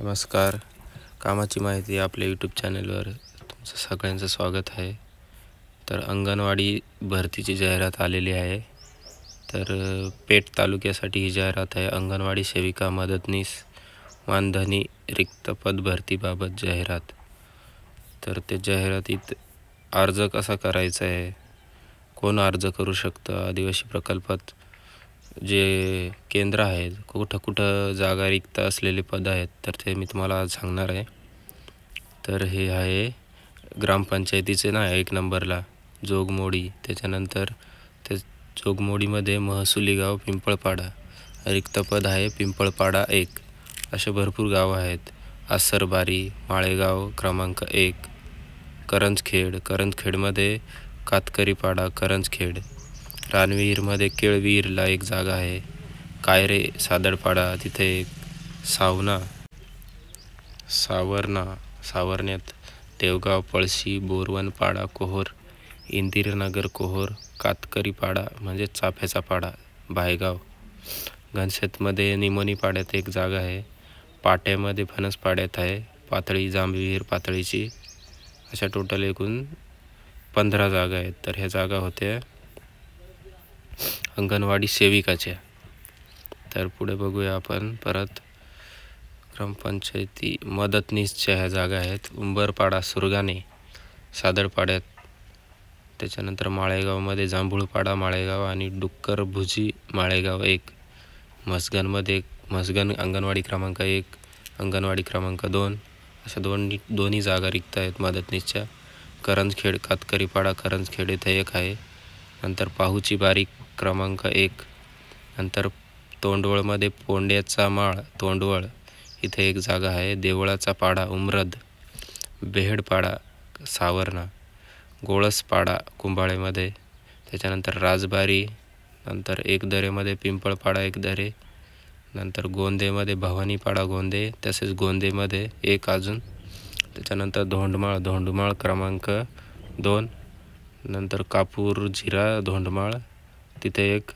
नमस्कार. कामाची माहिती आपल्या यूट्यूब चॅनलवर तुमचं सगळ्यांचं स्वागत आहे. तर अंगणवाडी भरतीची जाहिरात आलेली आहे. तर पेठ तालुक्यासाठी ही जाहिरात आहे. अंगणवाडी सेविका मदतनीस मानधनी रिक्त पद भरतीबाबत जाहिरात. तर ते जाहिरातीत अर्ज कसा करायचा आहे, कोण अर्ज करू शकतं, आदिवासी प्रकल्पात जे केंद्र आहेत, कुठं जागा रिक्त असलेले पद आहेत, तर ते मी तुम्हाला आज सांगणार आहे. तर हे आहे ग्रामपंचायतीचे ना 1 नंबरला जोगमोडी. त्याच्यानंतर ते जोगमोडीमध्ये महसुली गाव पिंपळपाडा रिक्त पद आहे पिंपळपाडा 1. असे भरपूर गावं आहेत. आसरबारी, माळेगाव क्रमांक 1, करंजखेडमध्ये कातकरीपाडा करंजखेड, रानविहीरमध्ये केळविहीरला एक जागा आहे. कायरे सादडपाडा तिथे एक, सावरण्यात देवगाव पळशी, बोरवनपाडा कोहोर, इंदिरनगर कोहोर, कातकरीपाडा म्हणजे चाफ्याचा पाडा भायगाव, घनशेतमध्ये निमोनीपाड्यात एक जागा आहे. पाट्यामध्ये फणसपाड्यात आहे. पातळी जांभविहीर पातळीची. अशा टोटल एकूण 15 जागा आहेत. तर ह्या जागा होत्या अंगणवाडी सेविकाच्या. तर पुढे बघूया आपण परत. ग्रामपंचायती मदतनीसच्या ह्या जागा आहेत. उंबरपाडा सुरगाणे सादडपाड्यात, त्याच्यानंतर माळेगावमध्ये जांभूळपाडा माळेगाव आणि डुक्कर भुजी माळेगाव 1, म्हसगण अंगणवाडी क्रमांक 1, अंगणवाडी क्रमांक 2 अशा दोन्ही जागा रिक्त आहेत मदतनीसच्या. करंजखेड कातकरीपाडा करंजखेड इथे एक आहे. नंतर पाहुची बारी क्रमांक 1, नंतर तोंडवळमध्ये पोंड्याचा माळ तोंडवळ इथे एक जागा आहे. देवळाचा पाडा उमरद, बेहडपाडा सावरणा, गोळसपाडा कुंभाळेमध्ये, त्याच्यानंतर राजबारी, नंतर एकदरेमध्ये पिंपळपाडा एकदरे, नंतर गोंदेमध्ये भवानीपाडा गोंदे, तसेच गोंदेमध्ये एक अजून, त्याच्यानंतर धोंडमाळ क्रमांक 2, नंतर कापूर जिरा धोंडमाळ तिथे एक,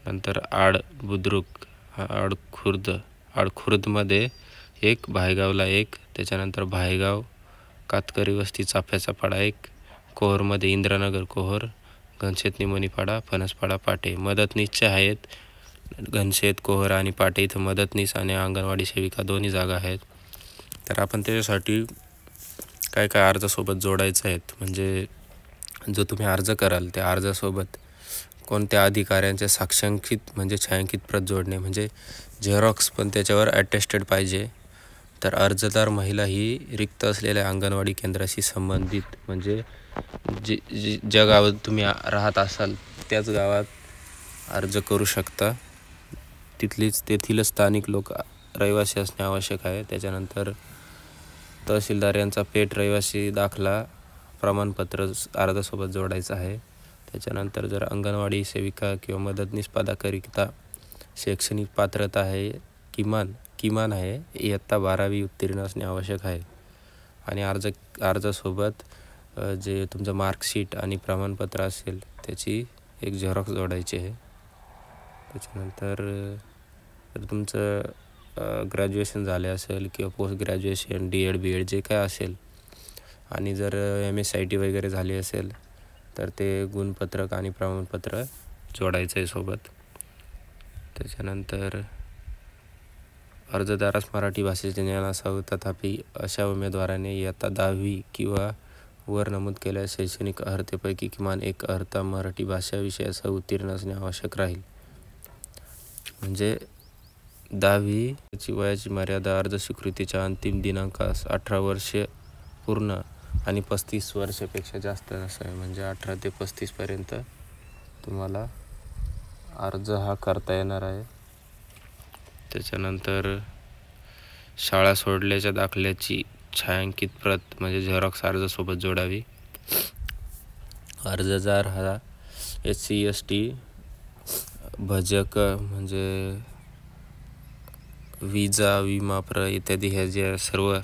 नंतर बुद्रुक आडखुर्दमध्ये एक, भायगावला एक, त्याच्यानंतर भायगाव कातकरी वस्ती चाफ्याचा पाडा 1, कोहोरमध्ये इंद्रनगर कोहोर, घनशेत निमोनीपाडा फणसपाडा पाटे. मदतनीसच्या आहेत घनशेत कोहोर आणि पाटे इथं मदतनीस आणि अंगणवाडी सेविका दोन्ही जागा आहेत. तर आपण त्याच्यासाठी काय काय अर्जासोबत जोडायचं आहेत, म्हणजे जो तुम्ही अर्ज कराल त्या अर्जासोबत कोणत्या अधिकाऱ्यांचे साक्षांकित म्हणजे छायांकित प्रत जोडणे, म्हणजे झेरॉक्स पण त्याच्यावर अटेस्टेड पाहिजे. तर अर्जदार महिला ही रिक्त असलेल्या अंगणवाडी केंद्राशी संबंधित, म्हणजे ज्या गावात तुम्ही राहत असाल त्याच गावात अर्ज करू शकता. तेथील स्थानिक लोक रहिवासी असणे आवश्यक आहे. त्याच्यानंतर तहसीलदार यांचा पेठ रहिवासी दाखला प्रमाणपत्र अर्जासोबत जोडायचं आहे. त्याच्यानंतर जर अंगणवाडी सेविका किंवा मदतनीस पदाकरिता शैक्षणिक पात्रता आहे किमान आहे इयत्ता 12वी उत्तीर्ण असणे आवश्यक आहे. आणि अर्जासोबत जे तुमचं मार्कशीट आणि प्रमाणपत्र असेल त्याची एक झेरॉक्स जोडायची आहे. त्याच्यानंतर जर तुमचं ग्रॅज्युएशन झाले असेल किंवा पोस्ट ग्रॅज्युएशन DED BEd जे काय असेल, आणि जर MSIT वगैरे झाली असेल तर ते गुणपत्रक आणि प्रमाणपत्र जोडायचं आहे सोबत. त्याच्यानंतर अर्जदारास मराठी भाषेचे ज्ञान असावं, तथापि अशा उमेदवाराने इयत्ता 10वी किंवा वर नमूद केलेल्या शैक्षणिक अर्हतेपैकी किमान एक अर्हता मराठी भाषा विषयासह उत्तीर्ण असणे आवश्यक राहील. म्हणजे 10वी वयाची मर्यादा अर्ज स्वीकृतीच्या अंतिम दिनांकास 18 वर्षे पूर्ण आणि 35 वर्षापेक्षा जास्त असं आहे. म्हणजे 18 ते 35 पर्यंत तुम्हाला अर्ज हा करता येणार आहे. त्याच्यानंतर शाळा सोडल्याच्या दाखल्याची छायांकित प्रत म्हणजे झेरॉक्स अर्जासोबत जोडावी. अर्जदार हा SC ST भजक म्हणजे विजा विमा इत्यादी ह्या जे सर्व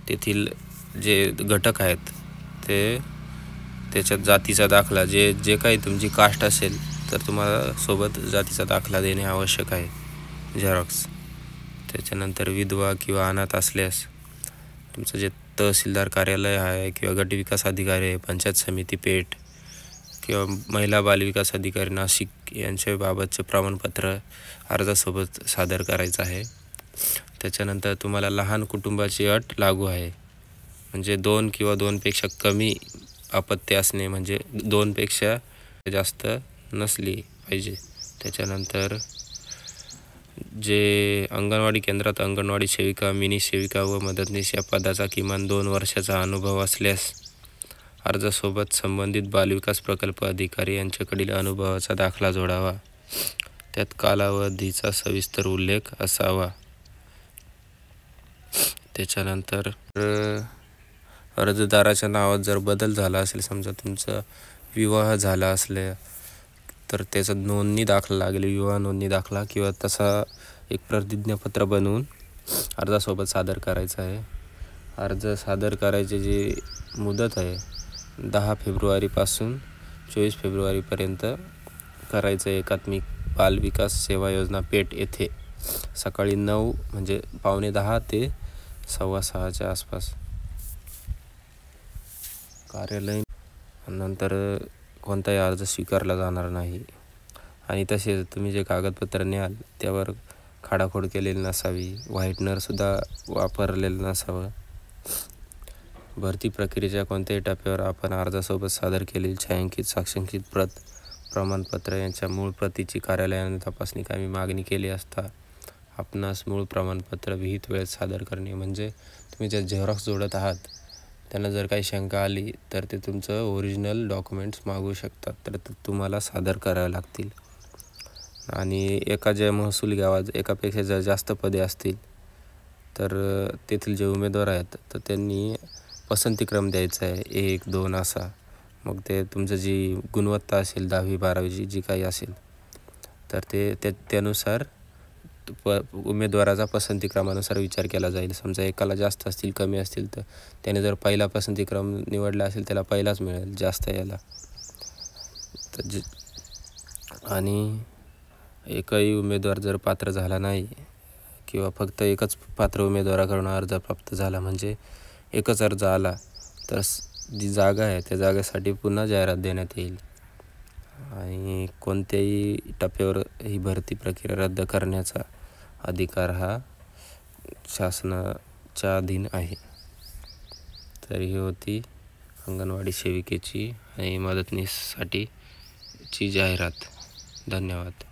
तेथील जे घटक आहेत ते त्याच्यात जातीचा दाखला जे काही तुमची कास्ट असेल तर तुम्हाला सोबत जातीचा दाखला देणे आवश्यक आहे झेरॉक्स. त्याच्यानंतर विधवा किंवा अनाथ असल्यास तुमचं जे तहसीलदार कार्यालय आहे किंवा गट विकास अधिकारी आहे, पंचायत समिती पेठ किंवा महिला बालविकास अधिकारी नाशिक यांच्या बाबतचे प्रमाणपत्र अर्जासोबत सादर करायचं आहे. त्याच्यानंतर तुम्हाला लहान कुटुंबाची अट लागू आहे, म्हणजे 2 किंवा 2पेक्षा कमी अपत्य असणे, म्हणजे 2पेक्षा जास्त नसली पाहिजे. त्याच्यानंतर जे अंगणवाडी केंद्रात अंगणवाडी सेविका, मिनी सेविका व मदतनीस या पदाचा किमान 2 वर्षाचा अनुभव असल्यास अर्जासोबत संबंधित बालविकास प्रकल्प अधिकारी यांच्याकडील अनुभवाचा दाखला जोडावा. त्यात कालावधीचा सविस्तर उल्लेख असावा. त्याच्यानंतर अर्जदाराच्या नावात जर बदल झाला असेल, समजा तुमचा विवाह झाला असले तर त्याचा नोंदणी दाखला लागेल, विवाह नोंदणी दाखला किंवा तसा एक प्रतिज्ञापत्र बनवून अर्जासोबत सादर करायचं आहे. अर्ज सादर करायची जी मुदत आहे 10 फेब्रुवारीपासून 24 फेब्रुवारीपर्यंत करायचं आहे. एकात्मिक बाल विकास सेवा योजना पेठ येथे सकाळी 9 म्हणजे 9:45 ते 6:15च्या आसपास कार्यालय. नंतर कोणताही अर्ज स्वीकारला जाणार नाही. आणि तसेच तुम्ही जे कागदपत्र न्याल त्यावर खाडाखोड केलेली नसावी, व्हाईटनरसुद्धा वापरलेलं नसावं. भरती प्रक्रियेच्या कोणत्याही टप्प्यावर आपण अर्जासोबत सादर केलेली छायांकित साक्षांकित प्रत प्रमाणपत्र यांच्या मूळ प्रतीची कार्यालयाने तपासणी कामी मागणी केली असता आपणास मूळ प्रमाणपत्र विहित वेळेत सादर करणे. म्हणजे तुम्ही जे झेरॉक्स जोडत आहात त्यांना जर काही शंका आली तर ते तुमचं ओरिजिनल डॉक्युमेंट्स मागू शकतात, तर ते तुम्हाला सादर करावे लागतील. आणि एका महसुली गावात एकापेक्षा जर जास्त पदे असतील तर तेथील जे उमेदवार आहेत तर त्यांनी पसंतीक्रम द्यायचा आहे 1, 2 असा. मग ते तुमचं जी गुणवत्ता असेल 10वी 12वीची जी काही असेल तर त्यानुसार उमेदवाराचा पसंतीक्रमानुसार विचार केला जाईल. समजा एकाला जास्त असतील कमी असतील तर त्याने जर पहिला पसंतीक्रम निवडला असेल त्याला पहिलाच मिळेल जास्त याला. तर आणि एकही उमेदवार जर पात्र झाला नाही किंवा फक्त एकच पात्र उमेदवाराकडून अर्ज प्राप्त झाला, म्हणजे एकच अर्ज आला, तर जी जागा आहे त्या जागेसाठी पुन्हा जाहिरात देण्यात येईल. आणि कोणत्याही टप्प्यावर ही भरती प्रक्रिया रद्द करण्याचा अधिकार हा शासनाच्या अधीन आहे. तर ही होती अंगणवाडी सेविकेची आणि मदतनीससाठीची जाहिरात. धन्यवाद.